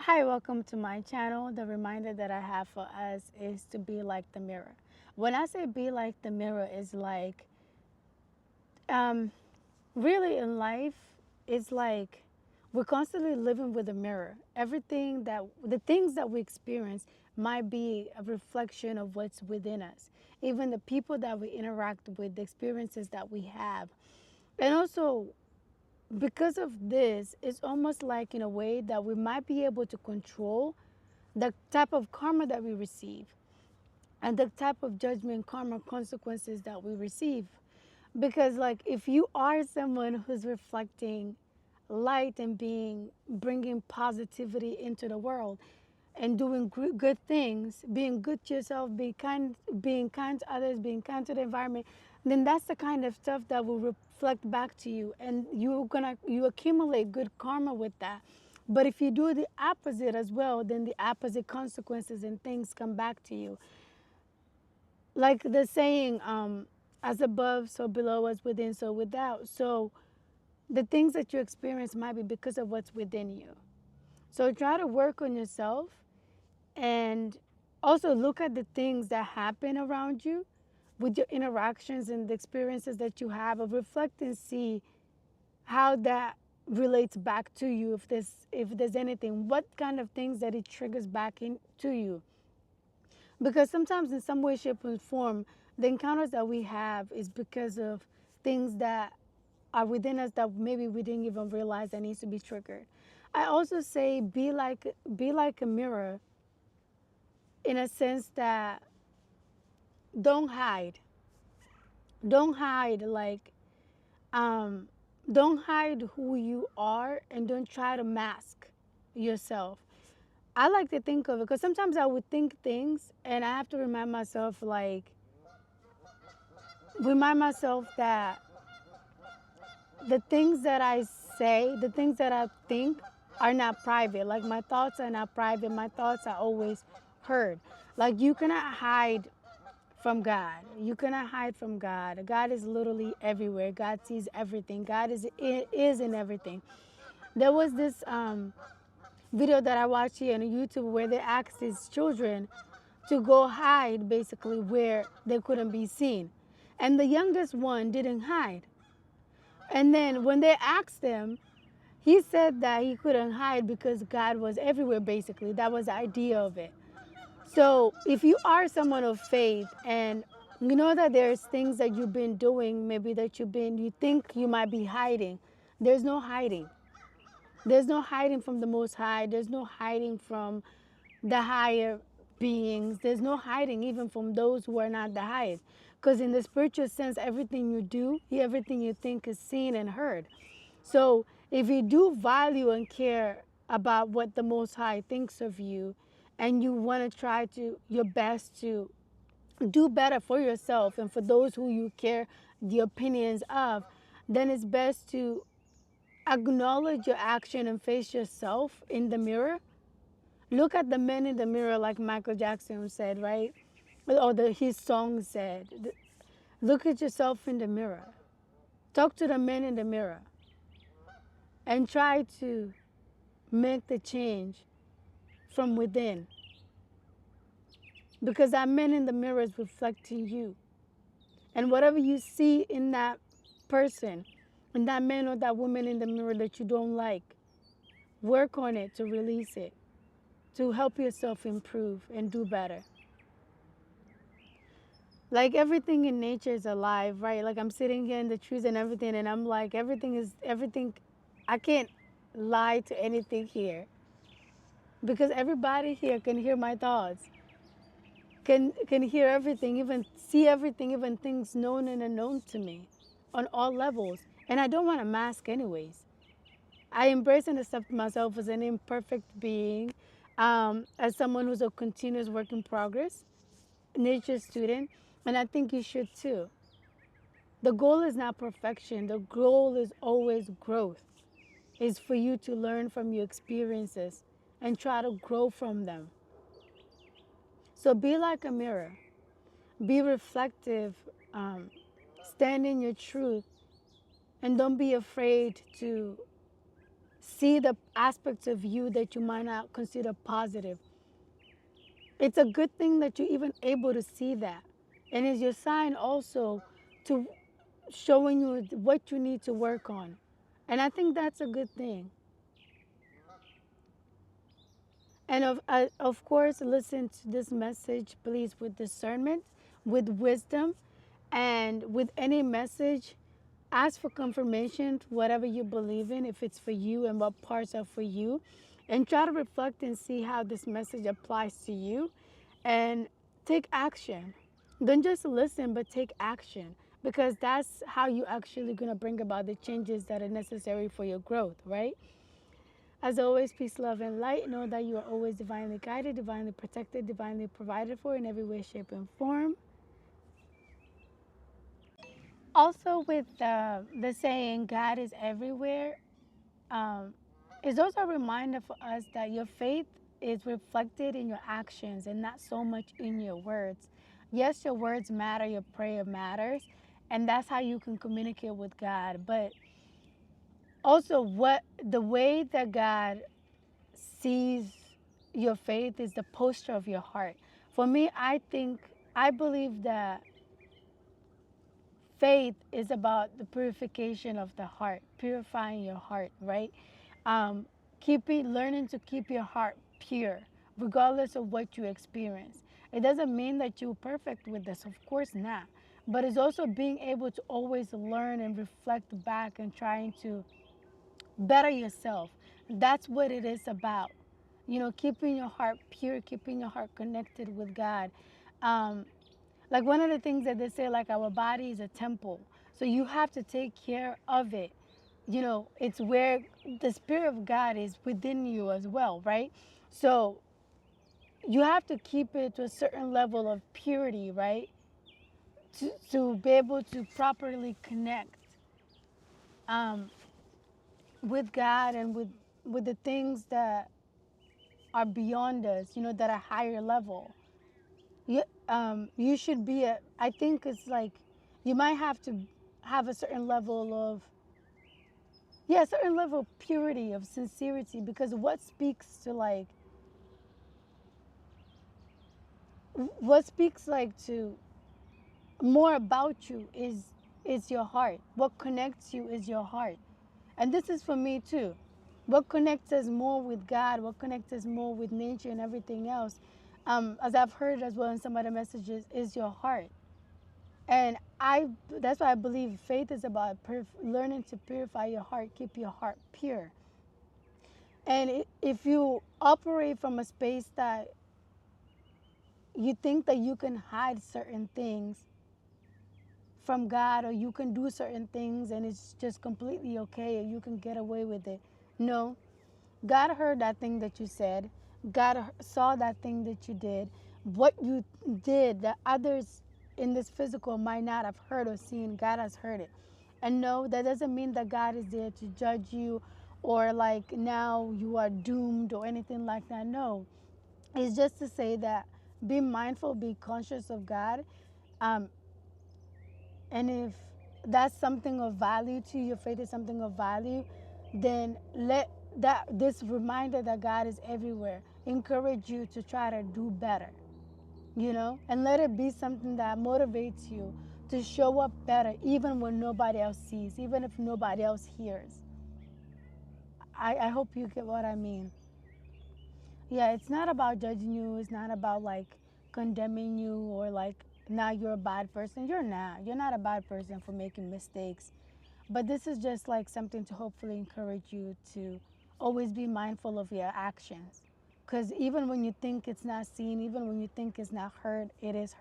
Hi, welcome to my channel. The reminder that I have for us is to be like the mirror. When I say be like the mirror, is like, um, really in life, it's like we're constantly living with a mirror. The things that we experience might be a reflection of what's within us. Even the people that we interact with, the experiences that we have. And also, because of this, it's almost like in a way that we might be able to control the type of karma that we receive and the type of judgment, karma, consequences that we receive. Because, like, if you are someone who's reflecting light and bringing positivity into the world and doing good things, being good to yourself, being kind to others, being kind to the environment, then that's the kind of stuff that will reflect back to you, and you accumulate good karma with that. But if you do the opposite as well, then the opposite consequences and things come back to you. Like the saying, as above, so below, as within, so without. So the things that you experience might be because of what's within you. So try to work on yourself and also look at the things that happen around you with your interactions and the experiences that you have, of reflect and see how that relates back to you. If there's anything, what kind of things that it triggers back into you. Because sometimes in some way, shape, or form, the encounters that we have is because of things that are within us that maybe we didn't even realize that needs to be triggered. I also say be like a mirror, in a sense that don't hide. Don't hide, like, um don't hide who you are, and don't try to mask yourself. I like to think of it because sometimes I would think things and I have to remind myself that the things that I say, the things that I think are not private. Like, my thoughts are not private. My thoughts are always heard. Like, you cannot hide from God. You cannot hide from God. God is literally everywhere. God sees everything. God is in everything. There was this video that I watched here on YouTube where they asked these children to go hide basically where they couldn't be seen. And the youngest one didn't hide. And then when they asked him, he said that he couldn't hide because God was everywhere, basically. That was the idea of it. So if you are someone of faith and you know that there's things that you've been doing, maybe that you think you might be hiding, there's no hiding. There's no hiding from the Most High. There's no hiding from the higher beings. There's no hiding even from those who are not the highest. Because in the spiritual sense, everything you do, everything you think is seen and heard. So if you do value and care about what the Most High thinks of you, and you want to try to your best to do better for yourself and for those who you care the opinions of, then it's best to acknowledge your action and face yourself in the mirror. Look at the men in the mirror, like Michael Jackson said, right? Or his song said. Look at yourself in the mirror. Talk to the men in the mirror and try to make the change from within. Because that man in the mirror is reflecting you. And whatever you see in that person, in that man or that woman in the mirror that you don't like, work on it to release it, to help yourself improve and do better. Like, everything in nature is alive, right? Like, I'm sitting here in the trees and everything, and I'm like, everything. I can't lie to anything here because everybody here can hear my thoughts, can hear everything, even see everything, even things known and unknown to me on all levels. And I don't want to mask anyways. I embrace and accept myself as an imperfect being, as someone who's a continuous work in progress, nature student, and I think you should too. The goal is not perfection. The goal is always growth. Is for you to learn from your experiences and try to grow from them. So be like a mirror. Be reflective. Stand in your truth. And don't be afraid to see the aspects of you that you might not consider positive. It's a good thing that you're even able to see that. And it's your sign also to showing you what you need to work on. And I think that's a good thing. And of course, listen to this message, please, with discernment, with wisdom, and with any message, ask for confirmation, whatever you believe in, if it's for you and what parts are for you. And try to reflect and see how this message applies to you. And take action. Don't just listen, but take action. Because that's how you actually going to bring about the changes that are necessary for your growth, right? As always, peace, love, and light. Know that you are always divinely guided, divinely protected, divinely provided for in every way, shape, and form. Also, with the saying, God is everywhere, um, it's also a reminder for us that your faith is reflected in your actions and not so much in your words. Yes, your words matter, your prayer matters, and that's how you can communicate with God. But also, what the way that God sees your faith is the posture of your heart. For me, I believe that faith is about the purification of the heart, purifying your heart, right? Um, learning to keep your heart pure, regardless of what you experience. It doesn't mean that you're perfect with this, of course not. But it's also being able to always learn and reflect back and trying to better yourself. That's what it is about. Keeping your heart pure, keeping your heart connected with God. Um, like one of the things that they say, like our body is a temple. So you have to take care of it. It's where the Spirit of God is within you as well, right? So you have to keep it to a certain level of purity, right? To be able to properly connect um, with God and with the things that are beyond us, that are higher level. You should be I think it's like you might have to have a certain level of, yeah, a certain level of purity, of sincerity, because what speaks like to more about you is your heart. What connects you is your heart. And this is for me too. What connects us more with God, what connects us more with nature and everything else, as I've heard as well in some other messages, is your heart. And that's why I believe faith is about learning to purify your heart, keep your heart pure. And if you operate from a space that you think that you can hide certain things from God, or you can do certain things and it's just completely okay, or you can get away with it. No, God heard that thing that you said. God saw that thing that you did. What you did that others in this physical might not have heard or seen, God has heard it. And no, that doesn't mean that God is there to judge you or like now you are doomed or anything like that. No, it's just to say that be mindful, be conscious of God. Um, and if that's something of value to you, your faith is something of value, then let this reminder that God is everywhere encourage you to try to do better, and let it be something that motivates you to show up better even when nobody else sees, even if nobody else hears. I hope you get what I mean. Yeah, it's not about judging you. It's not about like condemning you or like now you're a bad person. You're not. You're not a bad person for making mistakes. But this is just like something to hopefully encourage you to always be mindful of your actions. Because even when you think it's not seen, even when you think it's not heard, it is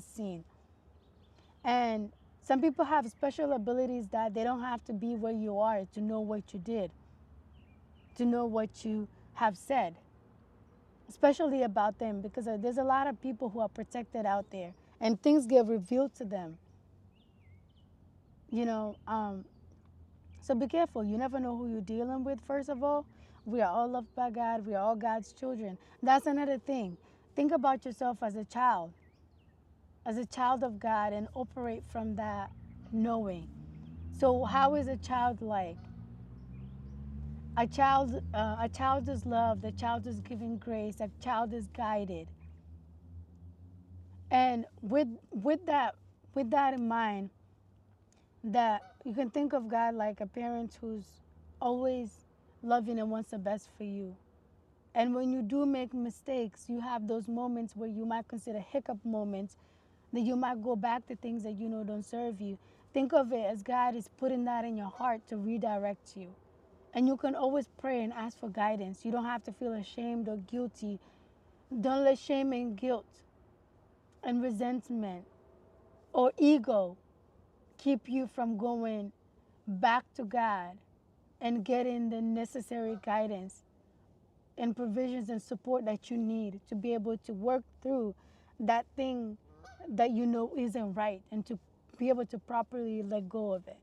seen. And some people have special abilities that they don't have to be where you are to know what you did, to know what you have said, especially about them, because there's a lot of people who are protected out there and things get revealed to them, you know. So be careful. You never know who you're dealing with, first of all. We are all loved by God. We are all God's children. That's another thing. Think about yourself as a child of God, and operate from that knowing. So, how is a child like? a child is loved, a child is given grace, a child is guided. And with that in mind, that you can think of God like a parent who's always loving and wants the best for you. And when you do make mistakes, you have those moments where you might consider hiccup moments, that you might go back to things that you know don't serve you. Think of it as God is putting that in your heart to redirect you. And you can always pray and ask for guidance. You don't have to feel ashamed or guilty. Don't let shame and guilt and resentment or ego keep you from going back to God and getting the necessary guidance and provisions and support that you need to be able to work through that thing that you know isn't right, and to be able to properly let go of it.